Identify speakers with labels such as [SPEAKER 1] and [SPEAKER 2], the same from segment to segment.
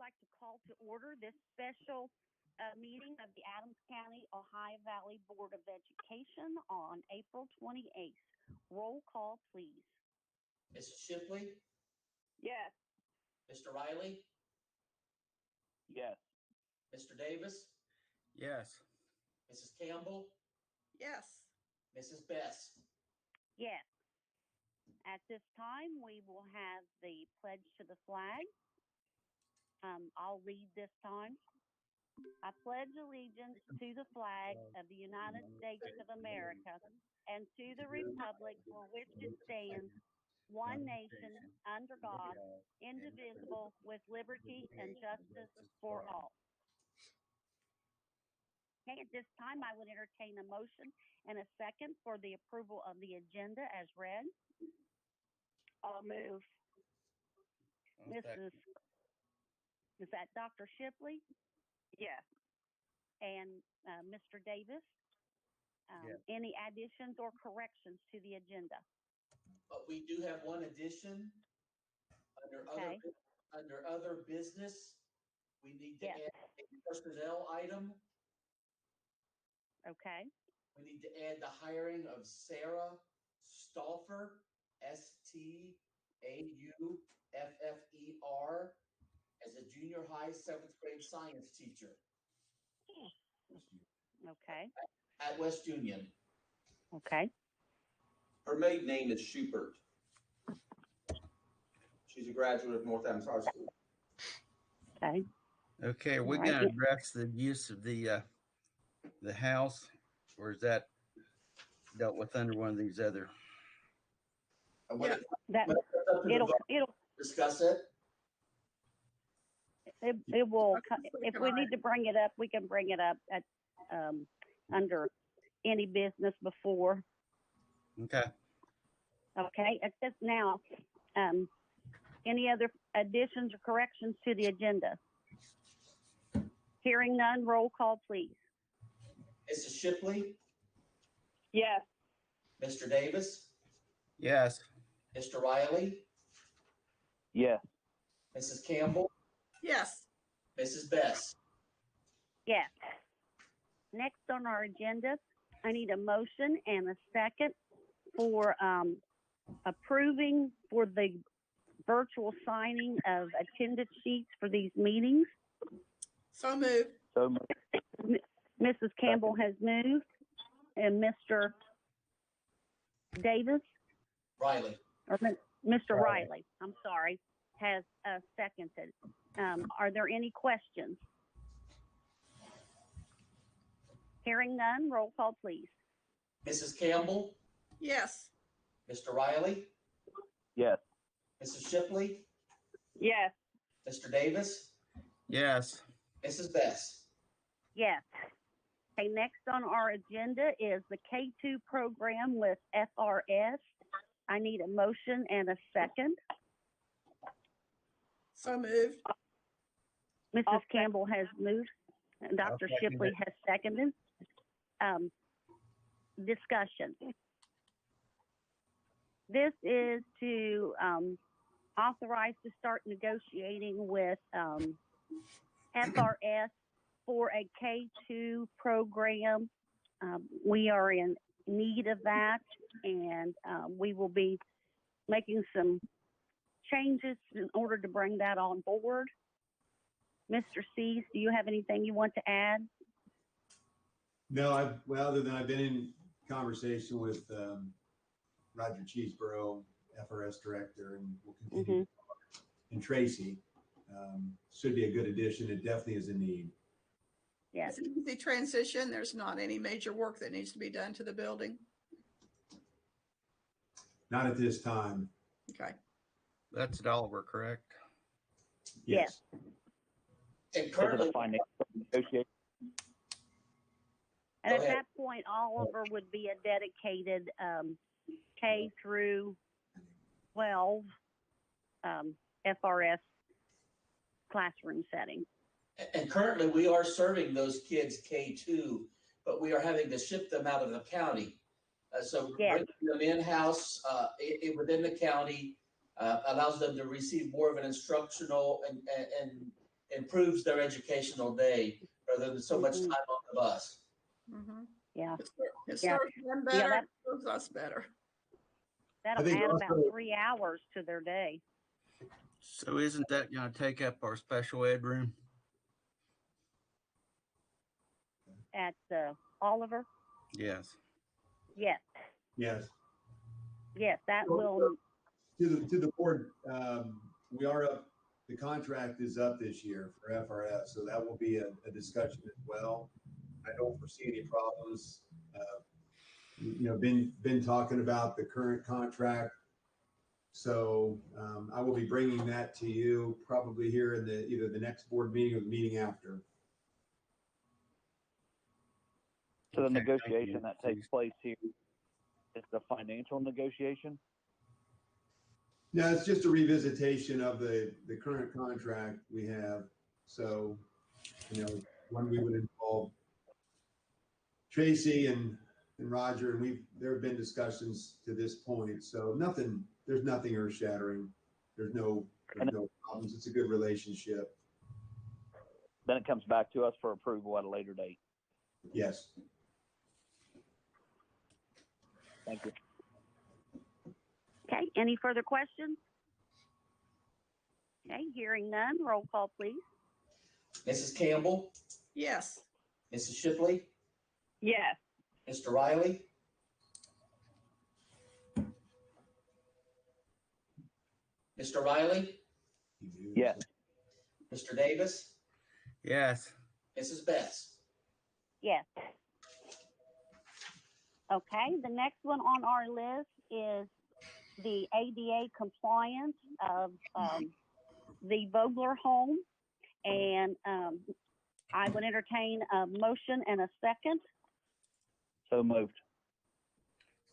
[SPEAKER 1] like to call to order this special meeting of the Adams County, Ohio Valley Board of Education on April 28th. Roll call, please.
[SPEAKER 2] Mrs. Shipley?
[SPEAKER 1] Yes.
[SPEAKER 2] Mr. Riley?
[SPEAKER 3] Yes.
[SPEAKER 2] Mr. Davis?
[SPEAKER 4] Yes.
[SPEAKER 2] Mrs. Campbell?
[SPEAKER 5] Yes.
[SPEAKER 2] Mrs. Bess?
[SPEAKER 1] Yes. At this time, we will have the pledge to the flag. I'll read this time. I pledge allegiance to the flag of the United States of America and to the republic for which it stands, one nation, under God, indivisible, with liberty and justice for all. Okay, at this time, I would entertain a motion and a second for the approval of the agenda as read. I'll move. Is that Dr. Shipley? Yes. And Mr. Davis?
[SPEAKER 4] Yes.
[SPEAKER 1] Any additions or corrections to the agenda?
[SPEAKER 2] But we do have one addition under other business. We need to add a personnel item.
[SPEAKER 1] Okay.
[SPEAKER 2] We need to add the hiring of Sarah Stauffer, Stauffer, as a junior high 7th grade science teacher.
[SPEAKER 1] Okay.
[SPEAKER 2] At West Union.
[SPEAKER 1] Okay.
[SPEAKER 6] Her maiden name is Schubert. She's a graduate of North Adams High School.
[SPEAKER 1] Okay.
[SPEAKER 4] Okay, are we going to address the use of the house, or is that dealt with under one of these other?
[SPEAKER 1] It'll
[SPEAKER 2] discuss it.
[SPEAKER 1] It will. If we need to bring it up, we can bring it up at under any business before.
[SPEAKER 4] Okay.
[SPEAKER 1] Okay. At this now, any other additions or corrections to the agenda? Hearing none, roll call, please.
[SPEAKER 2] Mrs. Shipley?
[SPEAKER 1] Yes.
[SPEAKER 2] Mr. Davis?
[SPEAKER 4] Yes.
[SPEAKER 2] Mr. Riley?
[SPEAKER 3] Yes.
[SPEAKER 2] Mrs. Campbell?
[SPEAKER 5] Yes.
[SPEAKER 2] Mrs. Bess?
[SPEAKER 1] Yes. Next on our agenda, I need a motion and a second for approving for the virtual signing of attendance sheets for these meetings.
[SPEAKER 5] So moved.
[SPEAKER 1] Mrs. Campbell has moved, and Mr. Davis?
[SPEAKER 2] Riley.
[SPEAKER 1] Or Mr. Riley, I'm sorry, has seconded. Are there any questions? Hearing none, roll call, please.
[SPEAKER 2] Mrs. Campbell?
[SPEAKER 5] Yes.
[SPEAKER 2] Mr. Riley?
[SPEAKER 3] Yes.
[SPEAKER 2] Mrs. Shipley?
[SPEAKER 1] Yes.
[SPEAKER 2] Mr. Davis?
[SPEAKER 4] Yes.
[SPEAKER 2] Mrs. Bess?
[SPEAKER 1] Yes. Okay, next on our agenda is the K2 program with FRS. I need a motion and a second.
[SPEAKER 5] So moved.
[SPEAKER 1] Mrs. Campbell has moved, and Dr. Shipley has seconded. Discussion. This is to authorize to start negotiating with FRS for a K2 program. We are in need of that, and we will be making some changes in order to bring that on board. Mr. Cease, do you have anything you want to add?
[SPEAKER 7] No, other than I've been in conversation with Roger Cheeseborough, FRS director, and we'll continue. And Tracy, should be a good addition. It definitely is a need.
[SPEAKER 1] Yes.
[SPEAKER 5] It's an easy transition. There's not any major work that needs to be done to the building.
[SPEAKER 7] Not at this time.
[SPEAKER 5] Okay.
[SPEAKER 4] That's at Oliver, correct?
[SPEAKER 7] Yes.
[SPEAKER 2] And currently,
[SPEAKER 1] And at that point, Oliver would be a dedicated K through 12 FRS classroom setting.
[SPEAKER 2] And currently, we are serving those kids K2, but we are having to ship them out of the county. So bringing them in-house within the county allows them to receive more of an instructional and improves their educational day rather than so much
[SPEAKER 1] Mhm.
[SPEAKER 2] time on the bus.
[SPEAKER 5] Mhm.
[SPEAKER 1] Yeah,
[SPEAKER 5] It
[SPEAKER 1] Yeah.
[SPEAKER 5] serves them
[SPEAKER 1] Yeah,
[SPEAKER 5] better, it serves us better.
[SPEAKER 1] that'll
[SPEAKER 7] I think
[SPEAKER 1] add about
[SPEAKER 7] also-
[SPEAKER 1] 3 hours to their day.
[SPEAKER 4] So isn't that going to take up our special ed room?
[SPEAKER 1] At Oliver,
[SPEAKER 4] Yes.
[SPEAKER 1] yes,
[SPEAKER 7] Yes.
[SPEAKER 1] that
[SPEAKER 7] So,
[SPEAKER 1] will.
[SPEAKER 7] To the board, we are up, the contract is up this year for FRS, so that will be a discussion as well. I don't foresee any problems. Been talking about the current contract. So I will be bringing that to you probably here in either the next board meeting or the meeting after.
[SPEAKER 3] So the
[SPEAKER 4] Okay,
[SPEAKER 3] negotiation
[SPEAKER 4] thank
[SPEAKER 3] that
[SPEAKER 4] you.
[SPEAKER 3] takes place here is the financial negotiation?
[SPEAKER 7] No, it's just a revisitation of the current contract we have. So, when we would involve Tracy and Roger, and there have been discussions to this point. So there's nothing earth shattering. There's no problems. It's a good relationship.
[SPEAKER 3] Then it comes back to us for approval at a later date.
[SPEAKER 7] Yes.
[SPEAKER 3] Thank you.
[SPEAKER 1] Okay, any further questions? Okay, hearing none, roll call, please.
[SPEAKER 2] Mrs. Campbell,
[SPEAKER 5] Yes.
[SPEAKER 2] Mrs. Shipley,
[SPEAKER 1] Yes.
[SPEAKER 2] Mr. Riley, Mr. Riley,
[SPEAKER 3] Yes.
[SPEAKER 2] Mr. Davis,
[SPEAKER 4] Yes.
[SPEAKER 2] Mrs. Betts.
[SPEAKER 1] Yes. Okay, the next one on our list is the ADA compliance of the Voegler home. And I would entertain a motion and a second.
[SPEAKER 3] So moved.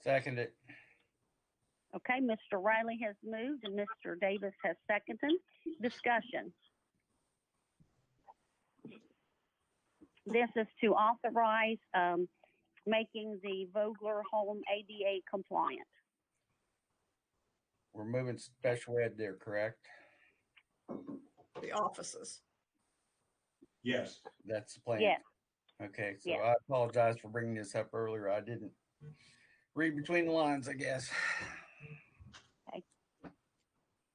[SPEAKER 4] Second it.
[SPEAKER 1] Okay, Mr. Riley has moved and Mr. Davis has seconded. Discussion. This is to authorize making the Voegler home ADA compliant.
[SPEAKER 4] We're moving special ed there, correct?
[SPEAKER 5] The offices.
[SPEAKER 7] Yes.
[SPEAKER 4] That's the plan.
[SPEAKER 1] Yes.
[SPEAKER 4] Okay, so
[SPEAKER 1] Yes.
[SPEAKER 4] I apologize for bringing this up earlier. I didn't read between the lines, I guess.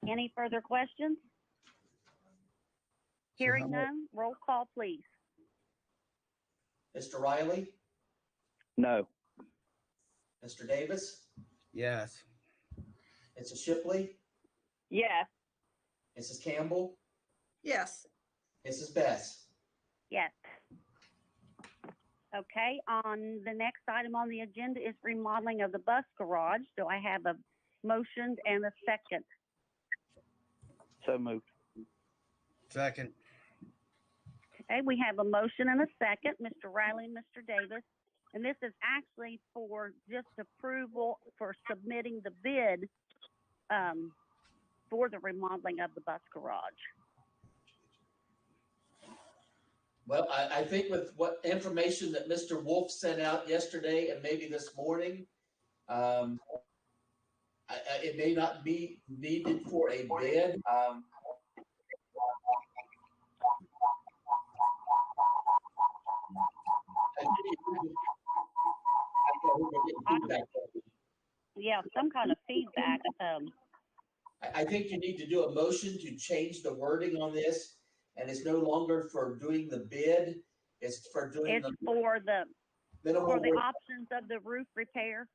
[SPEAKER 1] Any further questions? Hearing none, roll call, please.
[SPEAKER 2] Mr. Riley,
[SPEAKER 3] No.
[SPEAKER 2] Mr. Davis,
[SPEAKER 4] Yes.
[SPEAKER 2] Mrs. Shipley,
[SPEAKER 1] Yes.
[SPEAKER 2] Mrs. Campbell,
[SPEAKER 5] Yes.
[SPEAKER 2] Mrs. Betts.
[SPEAKER 1] Yes. Okay, on the next item on the agenda is remodeling of the bus garage. Do I have a motion and a second?
[SPEAKER 3] So moved.
[SPEAKER 4] Second.
[SPEAKER 1] Okay, we have a motion and a second, Mr. Riley and Mr. Davis. And this is actually for just approval for submitting the bid for the remodeling of the bus garage.
[SPEAKER 2] Well, I think with what information that Mr. Wolf sent out yesterday and maybe this morning, it may not be needed for a bid.
[SPEAKER 1] Yeah, some kind of feedback.
[SPEAKER 2] I think you need to do a motion to change the wording on this, and it's no longer for doing the bid. It's for doing
[SPEAKER 1] It's for the
[SPEAKER 2] minimal,
[SPEAKER 1] options of the roof repair.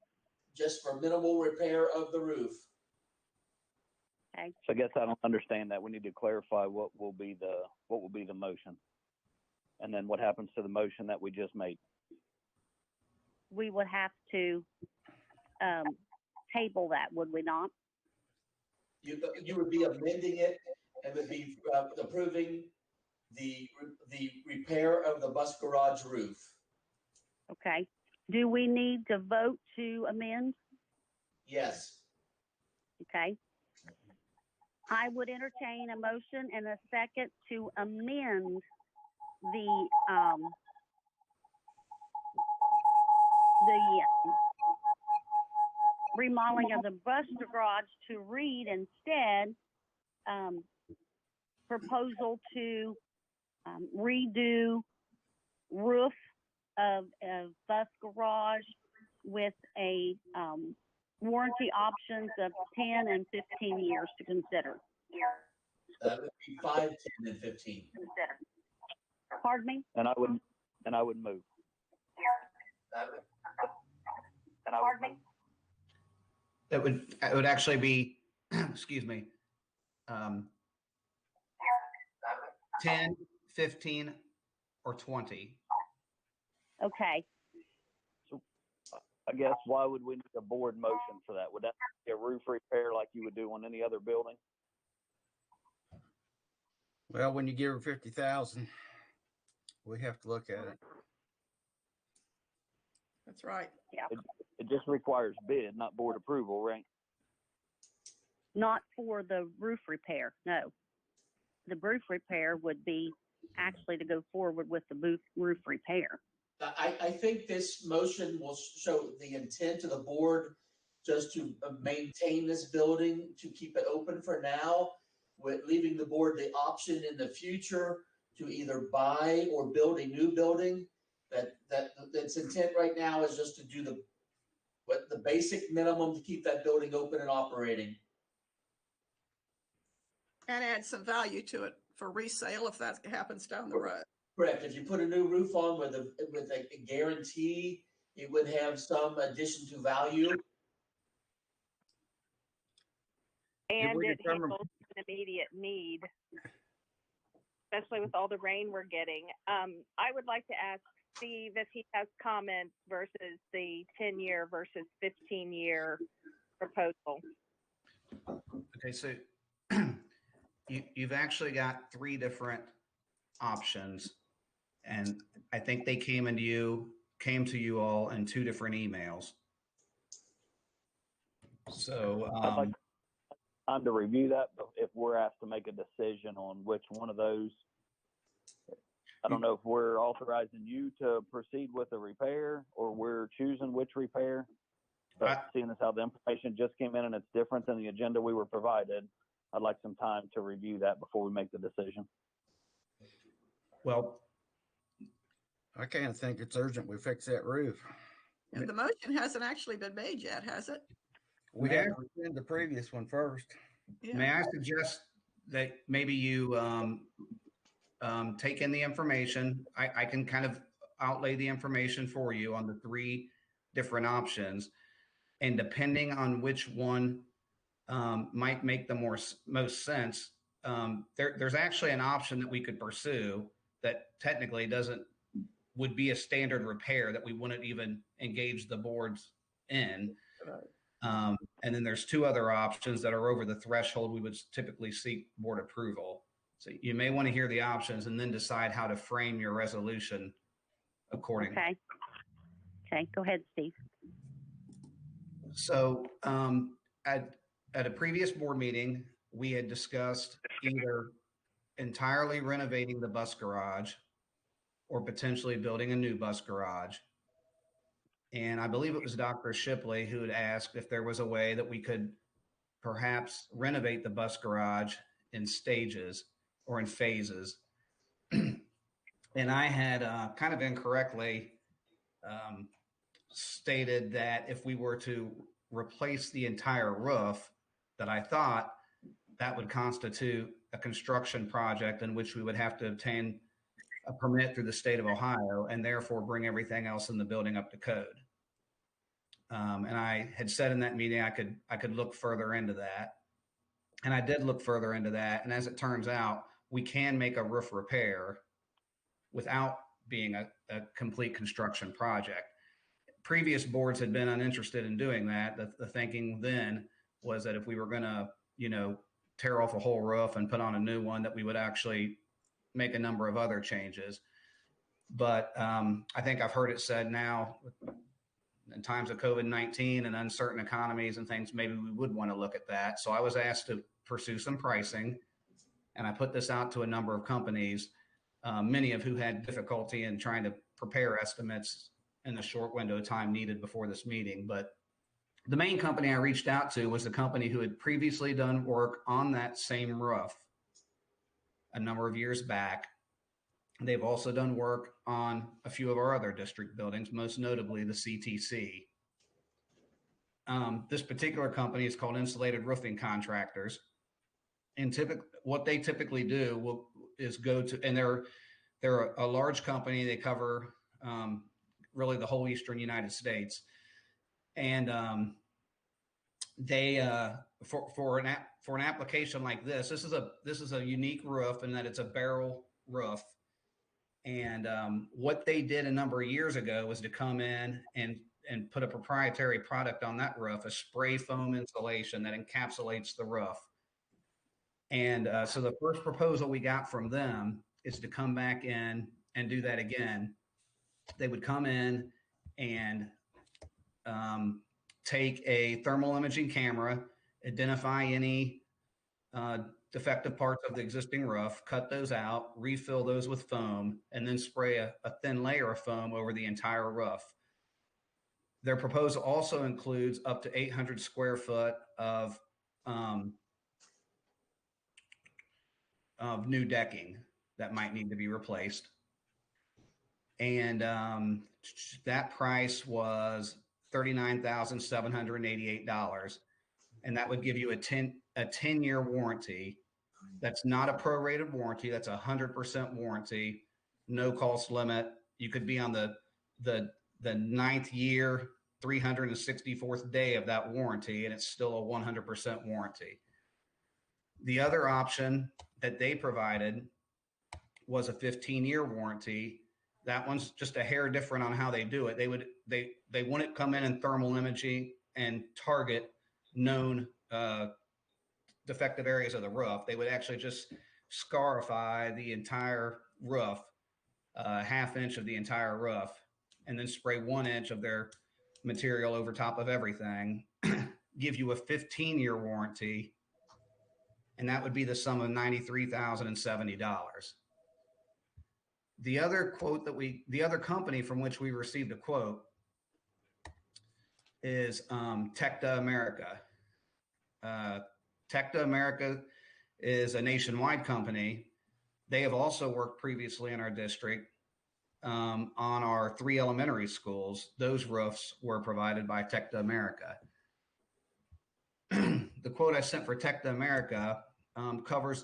[SPEAKER 2] just for minimal repair of the roof.
[SPEAKER 1] Okay.
[SPEAKER 3] So I guess I don't understand that. We need to clarify what will be the motion. And then what happens to the motion that we just made?
[SPEAKER 1] We would have to table that, would we not?
[SPEAKER 2] You would be amending it and would be approving the repair of the bus garage roof.
[SPEAKER 1] Okay. Do we need to vote to amend?
[SPEAKER 2] Yes.
[SPEAKER 1] Okay. I would entertain a motion and a second to amend the remodeling of the bus garage to read instead proposal to redo roof of a bus garage with a warranty options of 10 and 15 years to consider.
[SPEAKER 2] That would be 5, 10, and 15.
[SPEAKER 1] Pardon me?
[SPEAKER 3] And I would move.
[SPEAKER 1] Pardon me?
[SPEAKER 8] It would actually be, excuse me, 10, 15, or 20.
[SPEAKER 1] Okay.
[SPEAKER 3] So I guess why would we need a board motion for that? Would that be a roof repair like you would do on any other building?
[SPEAKER 4] Well, when you give her 50,000, we have to look at it.
[SPEAKER 5] That's right.
[SPEAKER 1] Yeah.
[SPEAKER 3] It just requires bid, not board approval, right?
[SPEAKER 1] Not for the roof repair, no. The roof repair would be actually to go forward with the roof repair.
[SPEAKER 2] I think this motion will show the intent of the board just to maintain this building, to keep it open for now, with leaving the board the option in the future to either buy or build a new building. That's intent right now is just to do the basic minimum to keep that building open and operating.
[SPEAKER 5] And add some value to it for resale if that happens down the road.
[SPEAKER 2] Correct. If you put a new roof on with a guarantee, it would have some addition to value.
[SPEAKER 9] And it handles an immediate need, especially with all the rain we're getting. I would like to ask Steve if he has comments versus the 10-year versus 15-year proposal.
[SPEAKER 8] Okay, so you've actually got 3 different options, and I think they came to you all in 2 different emails. So
[SPEAKER 3] I'd like time to review that, but if we're asked to make a decision on which one of those, I don't know if we're authorizing you to proceed with the repair or we're choosing which repair. But seeing as how the information just came in and it's different than the agenda we were provided, I'd like some time to review that before we make the decision.
[SPEAKER 8] Well,
[SPEAKER 4] I can't think it's urgent we fix that roof.
[SPEAKER 5] And the motion hasn't actually been made yet, has it?
[SPEAKER 4] We have to rescind the previous one first.
[SPEAKER 5] Yeah.
[SPEAKER 8] may I suggest that maybe you take in the information. I can kind of outlay the information for you on the 3 different options. And depending on which one might make the most sense, there's actually an option that we could pursue that technically would be a standard repair that we wouldn't even engage the boards in. And then there's 2 other options that are over the threshold we would typically seek board approval. So you may want to hear the options and then decide how to frame your resolution accordingly.
[SPEAKER 1] Okay, go ahead, Steve.
[SPEAKER 8] So at a previous board meeting, we had discussed either entirely renovating the bus garage or potentially building a new bus garage. And I believe it was Dr. Shipley who had asked if there was a way that we could perhaps renovate the bus garage in stages or in phases. And I had kind of incorrectly stated that if we were to replace the entire roof, that I thought that would constitute a construction project in which we would have to obtain a permit through the state of Ohio and therefore bring everything else in the building up to code. And I had said in that meeting, I could look further into that. And I did look further into that. And as it turns out, we can make a roof repair without being a complete construction project. Previous boards had been uninterested in doing that. The thinking then was that if we were going to, tear off a whole roof and put on a new one, that we would actually make a number of other changes. But I think I've heard it said now, in times of COVID-19 and uncertain economies and things, maybe we would want to look at that. So I was asked to pursue some pricing, and I put this out to a number of companies, many of who had difficulty in trying to prepare estimates in the short window of time needed before this meeting. But the main company I reached out to was the company who had previously done work on that same roof a number of years back They've also done work on a few of our other district buildings, most notably the CTC. This particular company is called Insulated Roofing Contractors. And what they typically do is go to, and they're a large company. They cover really the whole Eastern United States. And they for an application like this is a unique roof in that it's a barrel roof. And what they did a number of years ago was to come in and put a proprietary product on that roof, a spray foam insulation that encapsulates the roof. And so the first proposal we got from them is to come back in and do that again. They would come in and take a thermal imaging camera, identify any defective parts of the existing roof, cut those out, refill those with foam, and then spray a thin layer of foam over the entire roof. Their proposal also includes up to 800 square foot of new decking that might need to be replaced. And that price was $39,788. And that would give you a 10-year warranty. That's not a prorated warranty. That's 100% warranty, no cost limit. You could be on the 9th year, 364th day of that warranty, and it's still a 100% warranty. The other option that they provided was a 15-year warranty. That one's just a hair different on how they do it. They wouldn't come in and thermal imaging and target known defective areas of the roof. They would actually just scarify the entire roof, half inch of the entire roof, and then spray 1 inch of their material over top of everything, give you a 15-year warranty, and that would be the sum of $93,070. The other company from which we received a quote is Tecta America. Tecta America is a nationwide company. They have also worked previously in our district on our 3 elementary schools. Those roofs were provided by Tecta America. The quote I sent for Tecta America covers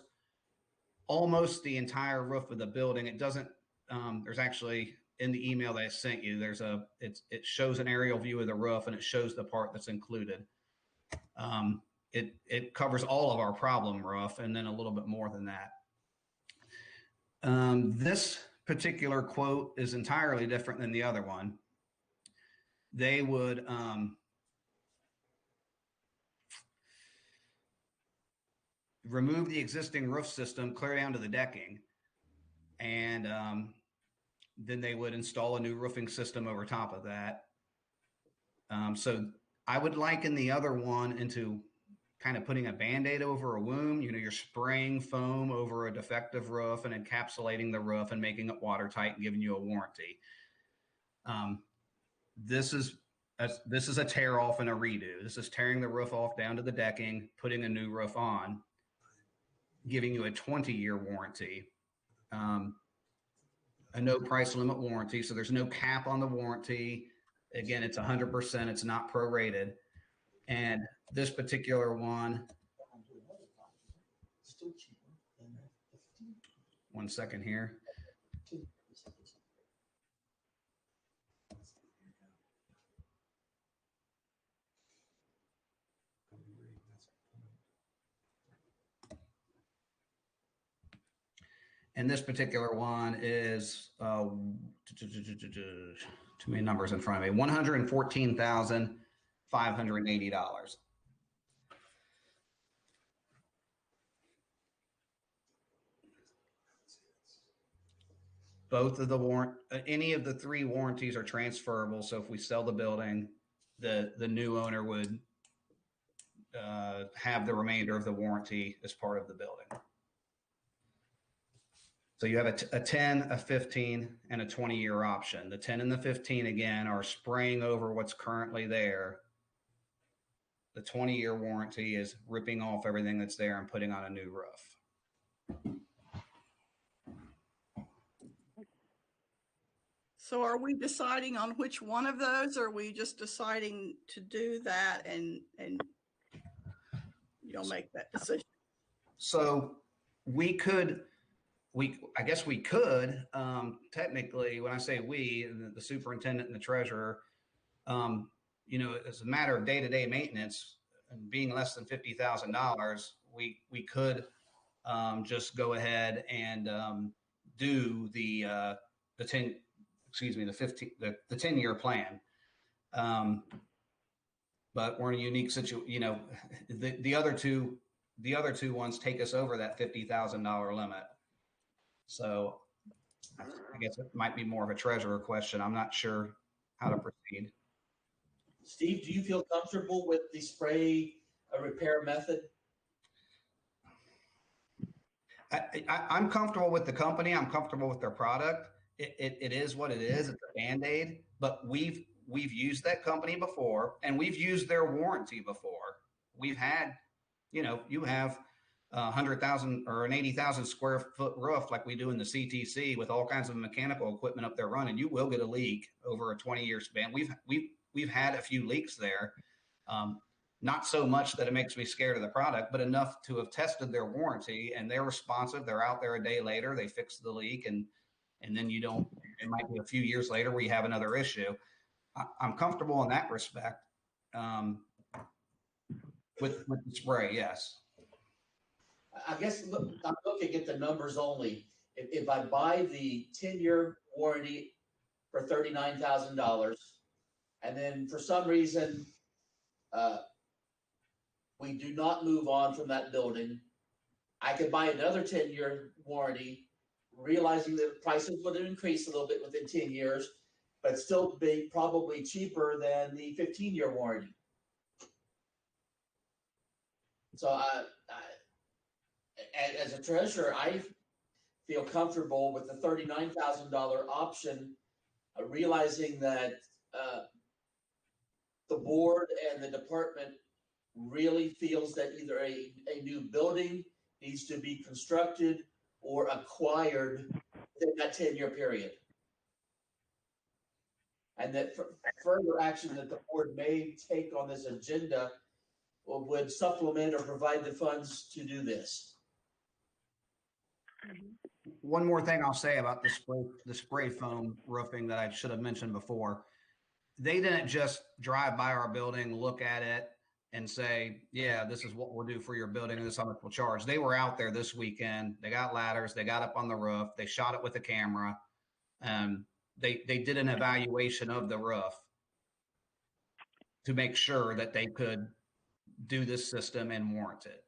[SPEAKER 8] almost the entire roof of the building. It doesn't, there's actually in the email that I sent you, it shows an aerial view of the roof and it shows the part that's included. It covers all of our problem roof and then a little bit more than that. This particular quote is entirely different than the other one. They would remove the existing roof system clear down to the decking, and then they would install a new roofing system over top of that. So I would liken the other one into kind of putting a Band-Aid over a wound. You know, you're spraying foam over a defective roof and encapsulating the roof and making it watertight and giving you a warranty. This is a tear off and a redo. This is tearing the roof off down to the decking, putting a new roof on, giving you a 20-year warranty, a no price limit warranty. So there's no cap on the warranty. Again, it's 100%. It's not prorated. And this particular one, one second here. And this particular one is too many numbers in front of me. $114,580. Both of any of the 3 warranties are transferable. So if we sell the building, the new owner would have the remainder of the warranty as part of the building. So you have a 10, a 15, and a 20-year option. The 10 and the 15, again, are spraying over what's currently there. The 20-year warranty is ripping off everything that's there and putting on a new roof.
[SPEAKER 5] So are we deciding on which one of those, or are we just deciding to do that and you'll make that decision?
[SPEAKER 8] So I guess we could, technically, when I say we, the superintendent and the treasurer, as a matter of day-to-day maintenance and being less than $50,000, we could just go ahead and do the 10-year plan. But we're in a unique situation. The other two ones take us over that $50,000 limit. So I guess it might be more of a treasurer question. I'm not sure how to proceed.
[SPEAKER 2] Steve, do you feel comfortable with the spray repair method?
[SPEAKER 8] I'm comfortable with the company. I'm comfortable with their product. It is what it is. It's a Band-Aid, but we've used that company before, and we've used their warranty before. We've had, you have 100,000 or an 80,000 square foot roof like we do in the CTC with all kinds of mechanical equipment up there running. You will get a leak over a 20-year span. We've had a few leaks there. Not so much that it makes me scared of the product, but enough to have tested their warranty, and they're responsive. They're out there a day later, they fix the leak, and then it might be a few years later where you have another issue. I'm comfortable in that respect with the spray, yes.
[SPEAKER 2] I guess I'm looking at the numbers only. If I buy the 10-year warranty for $39,000, and then for some reason we do not move on from that building, I could buy another 10-year warranty, realizing that prices would increase a little bit within 10 years, but still be probably cheaper than the 15-year warranty. So as a treasurer, I feel comfortable with the $39,000 option, realizing that the board and the department really feels that either a new building needs to be constructed or acquired within that 10-year period. And that further action that the board may take on this agenda would supplement or provide the funds to do this.
[SPEAKER 8] One more thing I'll say about the spray foam roofing that I should have mentioned before. They didn't just drive by our building, look at it, and say, yeah, this is what we'll do for your building and this is how much we'll charge. They were out there this weekend. They got ladders. They got up on the roof. They shot it with a camera. They did an evaluation of the roof to make sure that they could do this system and warrant it.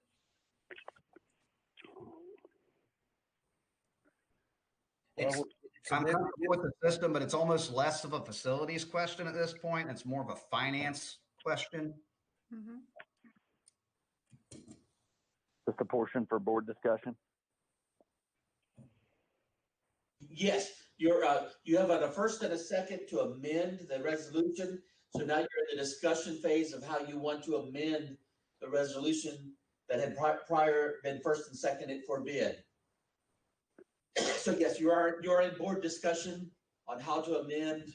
[SPEAKER 8] I'm comfortable with the system, but it's almost less of a facilities question at this point. It's more of a finance question.
[SPEAKER 5] Mm-hmm.
[SPEAKER 3] Just a portion for board discussion.
[SPEAKER 2] Yes, you have a first and a second to amend the resolution. So now you're in the discussion phase of how you want to amend the resolution that had prior been first and seconded for bid. So yes, you are in board discussion on how to amend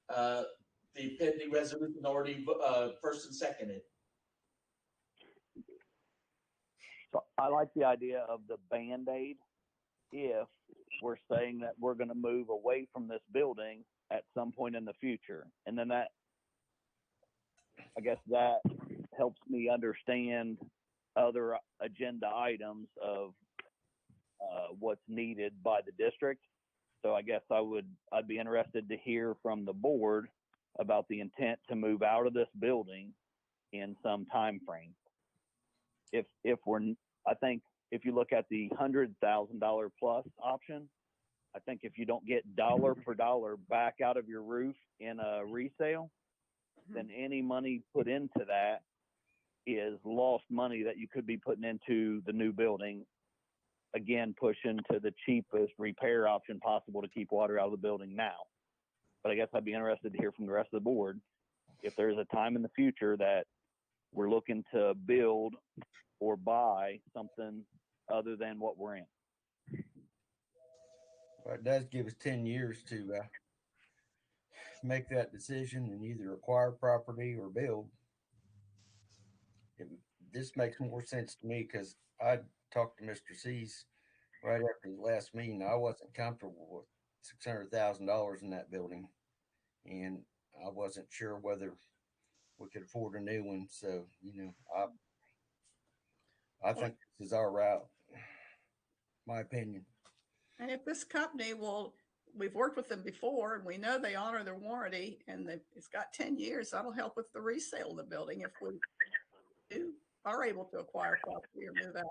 [SPEAKER 2] the pending resolution already first and seconded.
[SPEAKER 3] So I like the idea of the Band-Aid if we're saying that we're going to move away from this building at some point in the future. And then I guess that helps me understand other agenda items of what's needed by the district. So I guess I'd be interested to hear from the board about the intent to move out of this building in some time frame. I think if you look at the $100,000 plus option, I think if you don't get dollar per dollar back out of your roof in a resale, then any money put into that is lost money that you could be putting into the new building. Again, pushing to the cheapest repair option possible to keep water out of the building now. But I guess I'd be interested to hear from the rest of the board if there's a time in the future that we're looking to build or buy something other than what we're in.
[SPEAKER 4] Well, it does give us 10 years to make that decision and either acquire property or build. This makes more sense to me because I talked to Mr. C's right after the last meeting. I wasn't comfortable with $600,000 in that building, and I wasn't sure whether we could afford a new one. So, I think this is our route, my opinion.
[SPEAKER 5] And if this company we've worked with them before and we know they honor their warranty and it's got 10 years, that'll help with the resale of the building if we are able to acquire property or move out.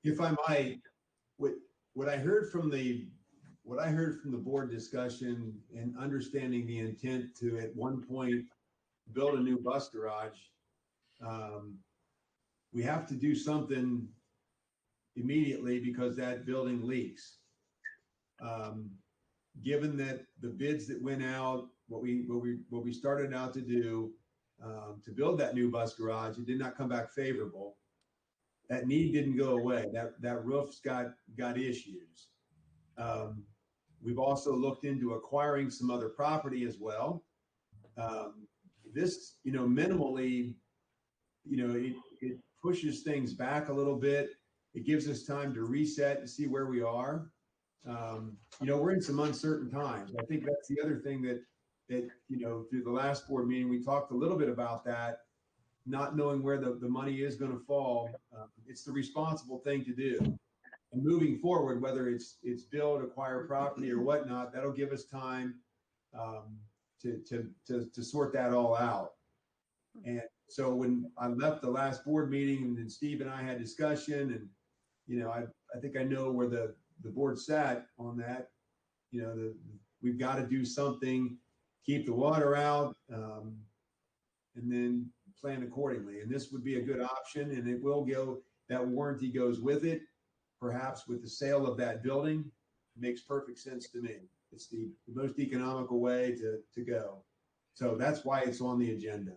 [SPEAKER 7] If I might, what I heard from the board discussion and understanding the intent to at one point build a new bus garage, we have to do something immediately because that building leaks. Given that the bids that went out, what we started out to do to build that new bus garage, it did not come back favorable. That need didn't go away. That roof's got issues. We've also looked into acquiring some other property as well. This, minimally, it pushes things back a little bit. It gives us time to reset and see where we are. We're in some uncertain times. I think that's the other thing that through the last board meeting, we talked a little bit about that, not knowing where the money is going to fall. It's the responsible thing to do. And moving forward, whether it's build, acquire property or whatnot, that'll give us time to sort that all out. And so when I left the last board meeting and then Steve and I had discussion and, I think I know where the board sat on that. We've got to do something, keep the water out, and then plan accordingly. And this would be a good option, and it will go, that warranty goes with it. Perhaps with the sale of that building, makes perfect sense to me. It's the most economical way to go. So that's why it's on the agenda.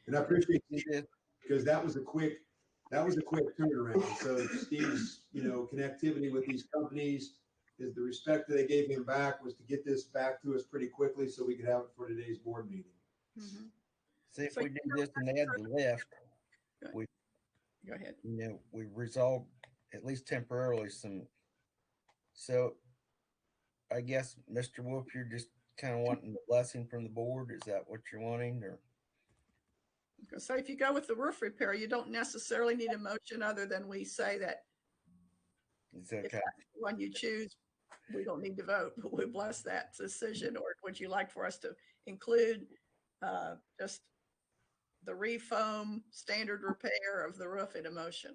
[SPEAKER 7] And I appreciate it because that was a quick turnaround. So Steve's, connectivity with these companies is the respect that they gave him back was to get this back to us pretty quickly so we could have it for today's board meeting.
[SPEAKER 5] Mm-hmm.
[SPEAKER 4] See, if we do this and add the lift,
[SPEAKER 5] go ahead.
[SPEAKER 4] We resolve at least temporarily some. So I guess, Mr. Wolf, you're just kind of wanting the blessing from the board. Is that what you're wanting, or?
[SPEAKER 5] So if you go with the roof repair, you don't necessarily need a motion other than we say that
[SPEAKER 4] It's okay.
[SPEAKER 5] if that's the one you choose, we don't need to vote, but we bless that decision. Or would you like for us to include just the refoam standard repair of the roof in a motion?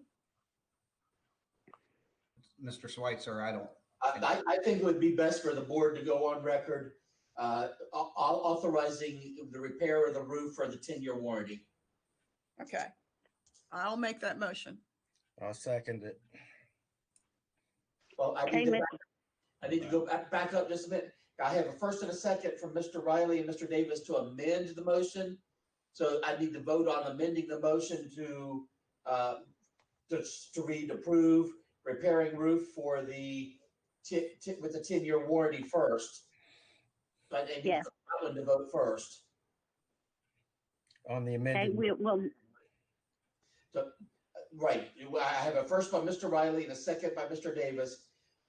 [SPEAKER 8] Mr. Schweitzer,
[SPEAKER 2] I think it would be best for the board to go on record authorizing the repair of the roof for the 10-year warranty.
[SPEAKER 5] Okay. I'll make that motion.
[SPEAKER 4] I'll second it.
[SPEAKER 2] Well, I need to go back up just a minute. I have a first and a second from Mr. Riley and Mr. Davis to amend the motion. So I need to vote on amending the motion to read approve repairing roof for the with the 10-year warranty first. But I need that one to vote first.
[SPEAKER 4] On the amended.
[SPEAKER 1] Okay,
[SPEAKER 2] So, right. I have a first by Mr. Riley and a second by Mr. Davis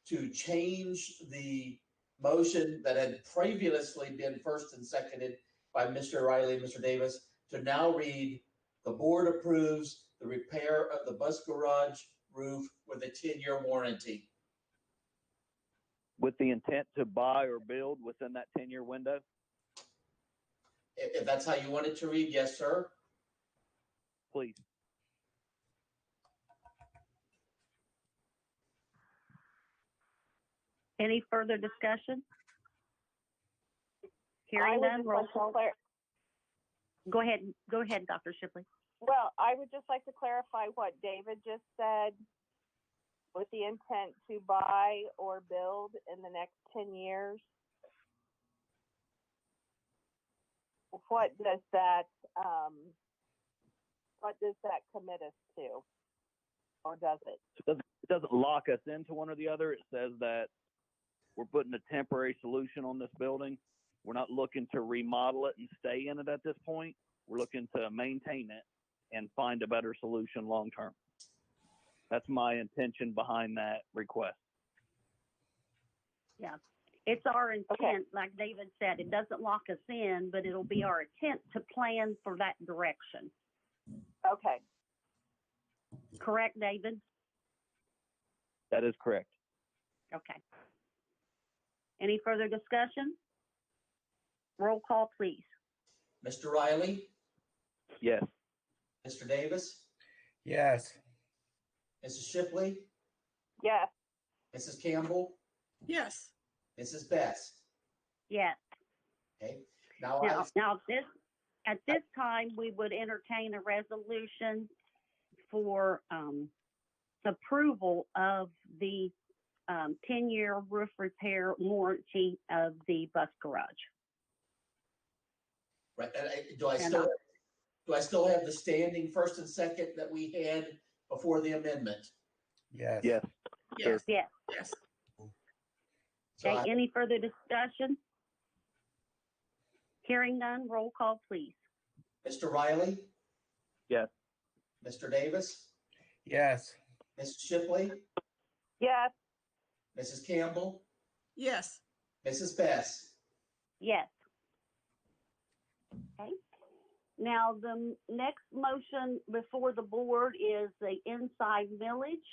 [SPEAKER 2] to change the motion that had previously been first and seconded by Mr. Riley and Mr. Davis to now read, the board approves the repair of the bus garage roof with a 10-year warranty.
[SPEAKER 3] With the intent to buy or build within that 10-year window?
[SPEAKER 2] If that's how you want it to read, yes, sir.
[SPEAKER 3] Please.
[SPEAKER 1] any further discussion? Hearing none, roll call. Go ahead, Dr. Shipley.
[SPEAKER 9] Well, I would just like to clarify what David just said with the intent to buy or build in the next 10 years. What does that commit us to? Or does it?
[SPEAKER 3] It doesn't lock us into one or the other. It says that We're putting a temporary solution on this building. We're not looking to remodel it and stay in it at this point. We're looking to maintain it and find a better solution long term. That's my intention behind that request.
[SPEAKER 1] Yeah. It's our intent, like David said, it doesn't lock us in, but it'll be our intent to plan for that direction.
[SPEAKER 9] Okay.
[SPEAKER 1] Correct, David?
[SPEAKER 3] That is correct.
[SPEAKER 1] Okay. Any further discussion? Roll call, please.
[SPEAKER 2] Mr. Riley,
[SPEAKER 3] Yes.
[SPEAKER 2] Mr. Davis,
[SPEAKER 4] Yes.
[SPEAKER 2] Mrs. Shipley,
[SPEAKER 9] Yes.
[SPEAKER 2] Mrs. Campbell,
[SPEAKER 5] Yes.
[SPEAKER 2] Mrs. Best.
[SPEAKER 1] Yes.
[SPEAKER 2] Okay. Now,
[SPEAKER 1] At this time, we would entertain a resolution for approval of the 10-year roof repair warranty of the bus garage.
[SPEAKER 2] right. Do I still have the standing first and second that we had before the amendment?
[SPEAKER 4] Yes.
[SPEAKER 3] Yes.
[SPEAKER 5] Yes.
[SPEAKER 1] Yes.
[SPEAKER 5] Yes.
[SPEAKER 2] So
[SPEAKER 1] Okay, any further discussion? Hearing none, roll call, please.
[SPEAKER 2] Mr. Riley,
[SPEAKER 3] Yes.
[SPEAKER 2] Mr. Davis,
[SPEAKER 4] Yes.
[SPEAKER 2] Mrs. Shipley,
[SPEAKER 9] Yes.
[SPEAKER 2] Mrs. Campbell,
[SPEAKER 5] Yes.
[SPEAKER 2] Mrs. Best.
[SPEAKER 1] Yes. Okay. Now, the next motion before the board is the inside millage,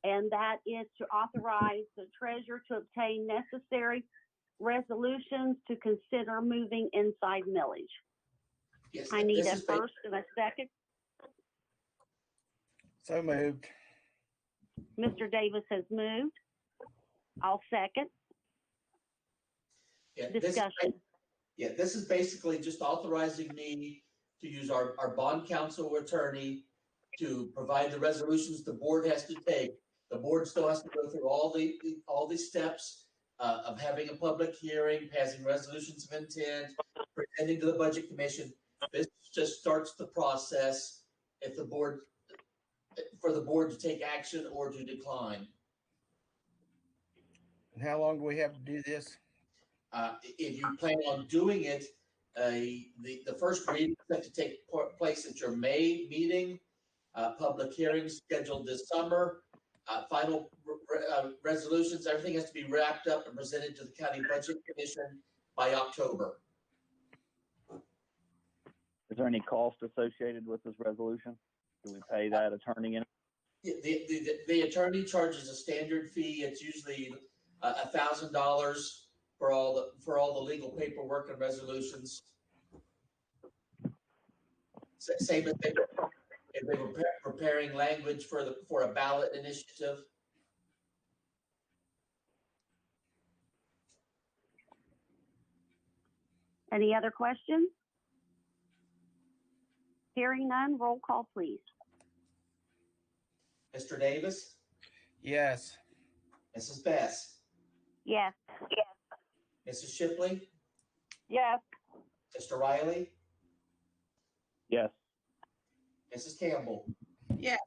[SPEAKER 1] and that is to authorize the treasurer to obtain necessary resolutions to consider moving inside millage.
[SPEAKER 2] Yes,
[SPEAKER 1] I need
[SPEAKER 2] this
[SPEAKER 1] a
[SPEAKER 2] is
[SPEAKER 1] first and a second.
[SPEAKER 4] So moved.
[SPEAKER 1] Mr. Davis has moved. I'll second. Discussion.
[SPEAKER 2] This is basically just authorizing me to use our bond counsel attorney to provide the resolutions the board has to take. The board still has to go through all the steps of having a public hearing, passing resolutions of intent, presenting to the budget commission. This just starts the process for the board to take action or to decline.
[SPEAKER 4] And how long do we have to do this?
[SPEAKER 2] If you plan on doing it, the first reading is set to take place at your May meeting. Public hearings scheduled this summer. Final resolutions, everything has to be wrapped up and presented to the county budget commission by October.
[SPEAKER 3] Is there any cost associated with this resolution? Do we pay that attorney in?
[SPEAKER 2] The attorney charges a standard fee. It's usually $1,000 for all the legal paperwork and resolutions. Same as if they were preparing language for a ballot initiative.
[SPEAKER 1] Any other questions? Hearing none, roll call, please.
[SPEAKER 2] Mr. Davis,
[SPEAKER 4] Yes.
[SPEAKER 2] Mrs. Best,
[SPEAKER 1] Yes.
[SPEAKER 2] Mrs. Shipley,
[SPEAKER 9] Yes.
[SPEAKER 2] Mr. Riley,
[SPEAKER 3] Yes.
[SPEAKER 2] Mrs. Campbell.
[SPEAKER 5] Yes.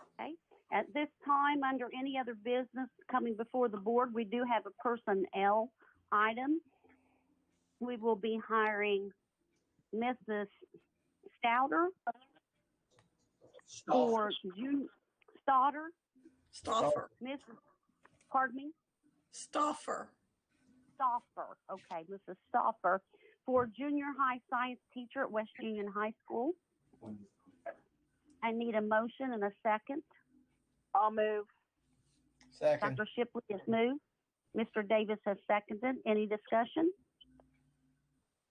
[SPEAKER 1] Okay. At this time, under any other business coming before the board, we do have a personnel item. We will be hiring Mrs. Stouter for June.
[SPEAKER 5] Stoffer.
[SPEAKER 1] Mrs. Pardon me?
[SPEAKER 5] Stoffer.
[SPEAKER 1] Stoffer. Okay, Mrs. Stoffer for junior high science teacher at West Union High School. I need a motion and a second.
[SPEAKER 9] I'll move.
[SPEAKER 4] Second.
[SPEAKER 1] Dr. Shipley has moved. Mr. Davis has seconded. Any discussion?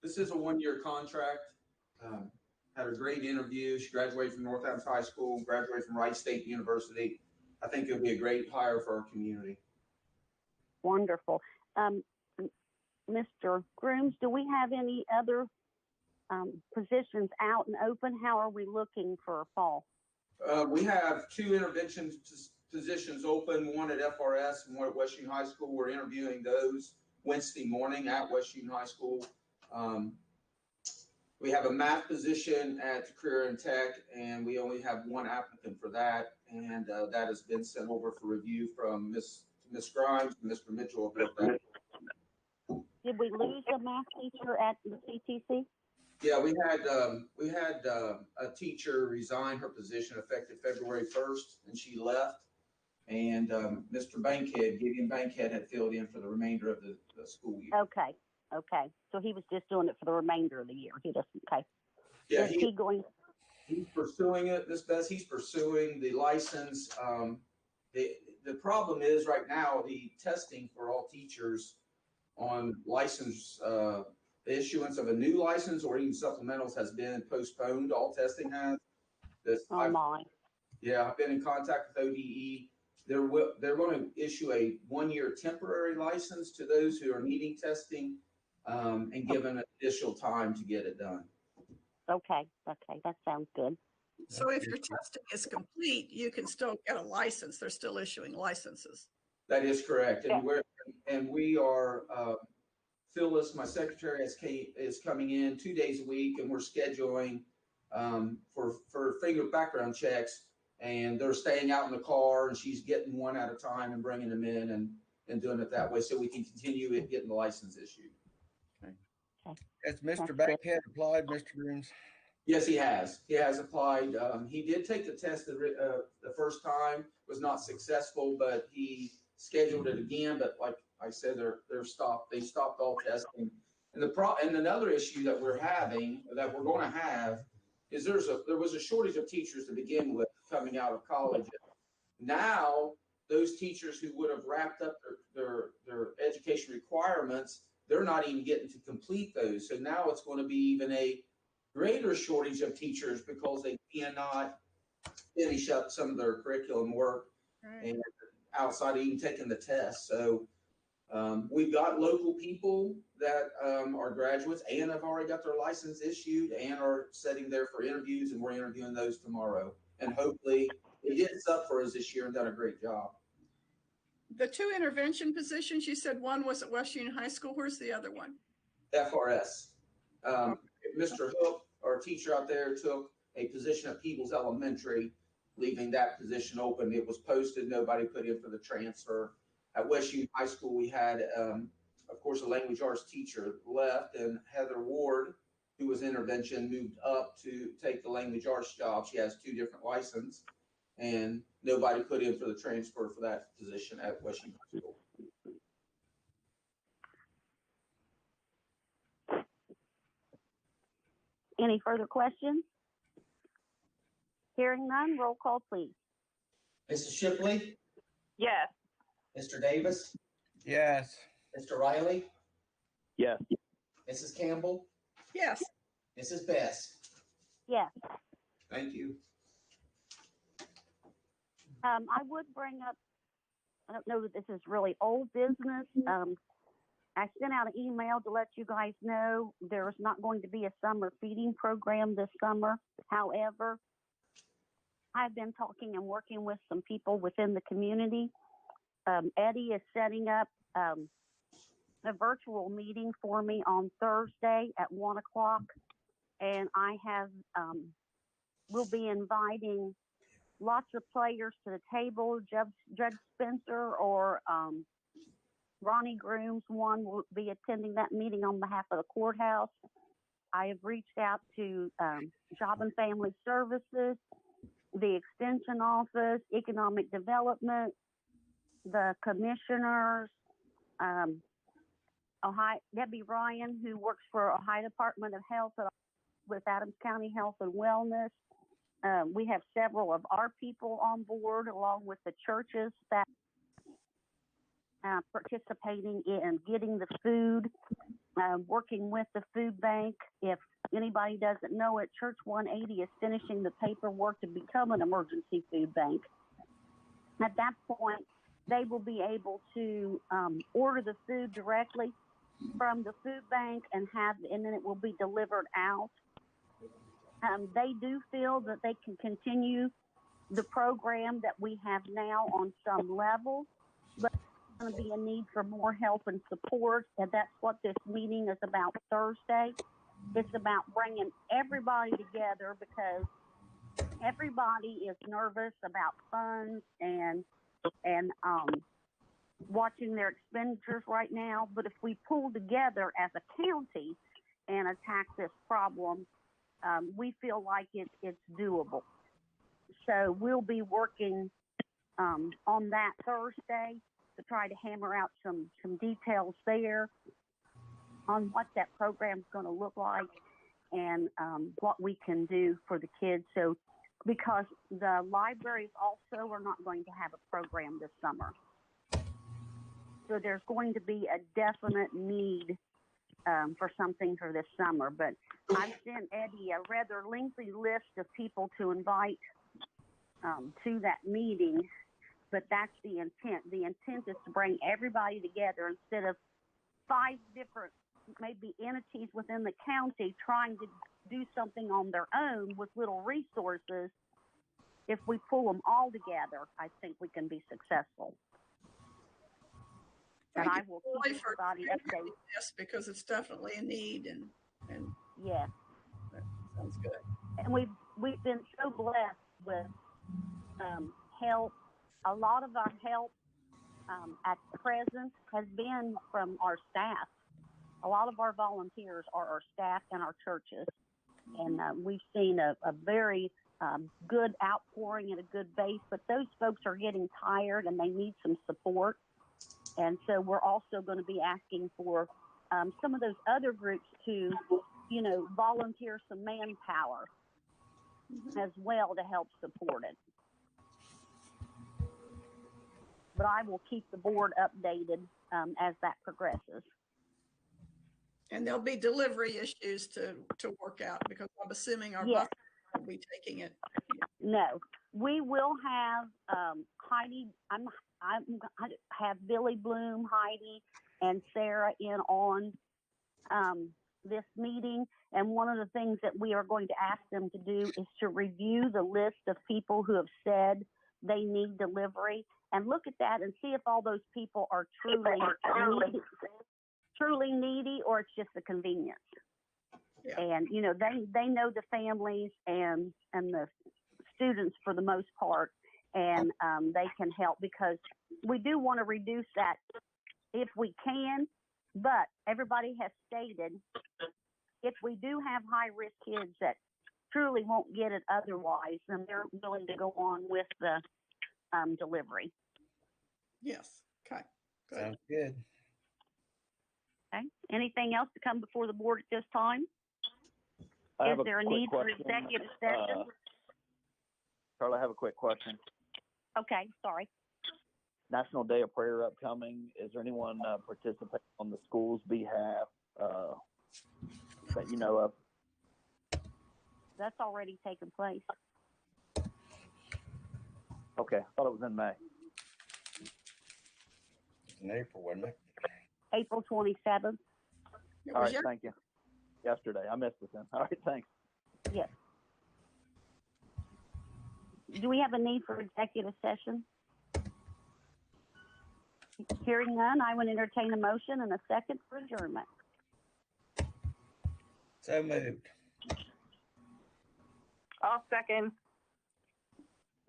[SPEAKER 6] This is a one-year contract. Had a great interview. She graduated from North Adams High School, graduated from Wright State University. I think it'll be a great hire for our community.
[SPEAKER 1] Wonderful. Mr. Grooms, do we have any other positions out and open? How are we looking for fall?
[SPEAKER 6] We have two intervention positions open, one at FRS and one at West Union High School. We're interviewing those Wednesday morning at West Union High School. We have a math position at Career and Tech, and we only have one applicant for that, and that has been sent over for review from Ms. Ms. Grimes and Mr. Mitchell about that.
[SPEAKER 1] Did we lose a math teacher at the CTC?
[SPEAKER 6] Yeah, we had a teacher resign her position effective February 1st, and she left. And Mr. Bankhead, Gideon Bankhead, had filled in for the remainder of the school year.
[SPEAKER 1] Okay. So he was just doing it for the remainder of the year. He doesn't. Okay.
[SPEAKER 6] Yeah,
[SPEAKER 1] Is he going?
[SPEAKER 6] He's pursuing it, Ms. Bess. He's pursuing the license. The problem is right now the testing for all teachers on license, the issuance of a new license or even supplementals has been postponed. All testing has. I've been in contact with ODE. They're going to issue a 1-year temporary license to those who are needing testing, and give an additional time to get it done.
[SPEAKER 1] Okay, that sounds good.
[SPEAKER 5] So if your testing is complete, you can still get a license. They're still issuing licenses.
[SPEAKER 6] That is correct, and we are. Phyllis, my secretary, is coming in 2 days a week, and we're scheduling for finger background checks. And they're staying out in the car, and she's getting one at a time and bringing them in and doing it that way, so we can continue getting the license issued.
[SPEAKER 4] Okay. Has Mr. Bankhead applied, Mr. Grooms?
[SPEAKER 6] Yes, he has. He has applied. He did take the test the first time, was not successful, but he scheduled it again. But like I said, they stopped all testing. And another issue that we're going to have is there was a shortage of teachers to begin with coming out of college. Now those teachers who would have wrapped up their education requirements, they're not even getting to complete those. So now it's going to be even a greater shortage of teachers because they cannot finish up some of their curriculum work and outside of even taking the test. So we've got local people that are graduates and have already got their license issued and are sitting there for interviews, and we're interviewing those tomorrow. And hopefully they did up for us this year and done a great job.
[SPEAKER 5] The 2 intervention positions, you said one was at West Union High School. Where's the other one?
[SPEAKER 6] FRS. Mr. Hook, our teacher out there, took a position at Peebles Elementary, leaving that position open. It was posted. Nobody put in for the transfer. At West Union High School, we had, of course, a language arts teacher left, and Heather Ward, who was intervention, moved up to take the language arts job. She has 2 different licenses, and nobody put in for the transfer for that position at West Union High School.
[SPEAKER 1] Any further questions? Hearing none, roll call, please.
[SPEAKER 2] Mrs. Shipley?
[SPEAKER 9] Yes.
[SPEAKER 2] Mr. Davis?
[SPEAKER 4] Yes.
[SPEAKER 2] Mr. Riley?
[SPEAKER 3] Yes.
[SPEAKER 2] Mrs. Campbell?
[SPEAKER 5] Yes.
[SPEAKER 2] Mrs. Bess?
[SPEAKER 1] Yes.
[SPEAKER 6] Thank you.
[SPEAKER 1] I would bring up, I don't know that this is really old business. I sent out an email to let you guys know there's not going to be a summer feeding program this summer. However, I've been talking and working with some people within the community. Eddie is setting up a virtual meeting for me on Thursday at 1 o'clock. And I have, we'll be inviting lots of players to the table. Judge Spencer or Ronnie Grooms, one, will be attending that meeting on behalf of the courthouse. I have reached out to Job and Family Services, the Extension Office, Economic Development, the commissioners, Debbie Ryan, who works for Ohio Department of Health with Adams County Health and Wellness. We have several of our people on board, along with the churches that participating in getting the food, working with the food bank. If anybody doesn't know it, Church 180 is finishing the paperwork to become an emergency food bank. At that point, they will be able to order the food directly from the food bank and then it will be delivered out. They do feel that they can continue the program that we have now on some level, but there's going to be a need for more help and support, and that's what this meeting is about Thursday. It's about bringing everybody together because everybody is nervous about funds and watching their expenditures right now. But if we pull together as a county and attack this problem, we feel like it's doable. So we'll be working on that Thursday to try to hammer out some details there on what that program's going to look like and what we can do for the kids. So because the libraries also are not going to have a program this summer. So there's going to be a definite need for something for this summer. But I've sent Eddie a rather lengthy list of people to invite to that meeting, but that's the intent. The intent is to bring everybody together instead of 5 different maybe entities within the county trying to do something on their own with little resources. If we pull them all together, I think we can be successful. And I will keep everybody updated.
[SPEAKER 5] Yes, because it's definitely a need, and
[SPEAKER 1] yes,
[SPEAKER 5] that sounds good.
[SPEAKER 1] And we've been so blessed with help. A lot of our help at present has been from our staff. A lot of our volunteers are our staff and our churches, and we've seen a very good outpouring and a good base. But those folks are getting tired and they need some support. And so we're also going to be asking for some of those other groups to, volunteer some manpower as well to help support it. But I will keep the board updated as that progresses.
[SPEAKER 5] And there'll be delivery issues to work out, because I'm assuming our bus will be taking it.
[SPEAKER 1] No, we will have Heidi. I have Billy Bloom, Heidi, and Sarah in on this meeting. And one of the things that we are going to ask them to do is to review the list of people who have said they need delivery and look at that and see if all those people are truly needy, or it's just a convenience. Yeah. And they know the families and the students for the most part, and they can help, because we do want to reduce that if we can. But everybody has stated, if we do have high-risk kids that truly won't get it otherwise, then they're willing to go on with the delivery.
[SPEAKER 5] Yes. Okay. Good.
[SPEAKER 4] Sounds good.
[SPEAKER 1] Okay. Anything else to come before the board at this time? Is there a need for executive session?
[SPEAKER 3] Carla, I have a quick question.
[SPEAKER 1] Okay, sorry.
[SPEAKER 3] National Day of Prayer upcoming. Is there anyone participating on the school's behalf that you know of?
[SPEAKER 1] That's already taken place.
[SPEAKER 3] Okay, I thought it was in May.
[SPEAKER 4] In April, wasn't it?
[SPEAKER 1] April 27th.
[SPEAKER 3] All right, thank you. Yesterday, I missed it then. All right, thanks.
[SPEAKER 1] Yes. Do we have a need for executive session? Hearing none, I would entertain a motion and a second for adjournment.
[SPEAKER 4] So moved.
[SPEAKER 9] I'll second.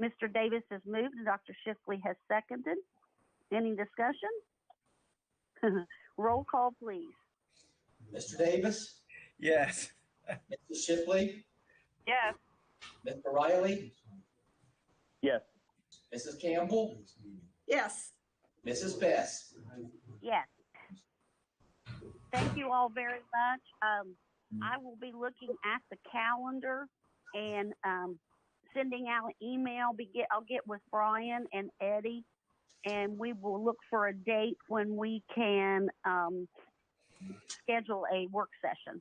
[SPEAKER 1] Mr. Davis has moved and Dr. Shipley has seconded. Any discussion? Roll call, please.
[SPEAKER 2] Mr. Davis?
[SPEAKER 4] Yes.
[SPEAKER 2] Mrs. Shipley?
[SPEAKER 9] Yes.
[SPEAKER 2] Mr. Riley?
[SPEAKER 3] Yes.
[SPEAKER 2] Mrs. Campbell?
[SPEAKER 5] Yes.
[SPEAKER 2] Mrs. Bess?
[SPEAKER 1] Yes. Thank you all very much. I will be looking at the calendar and sending out an email. I'll get with Brian and Eddie, and we will look for a date when we can schedule a work session.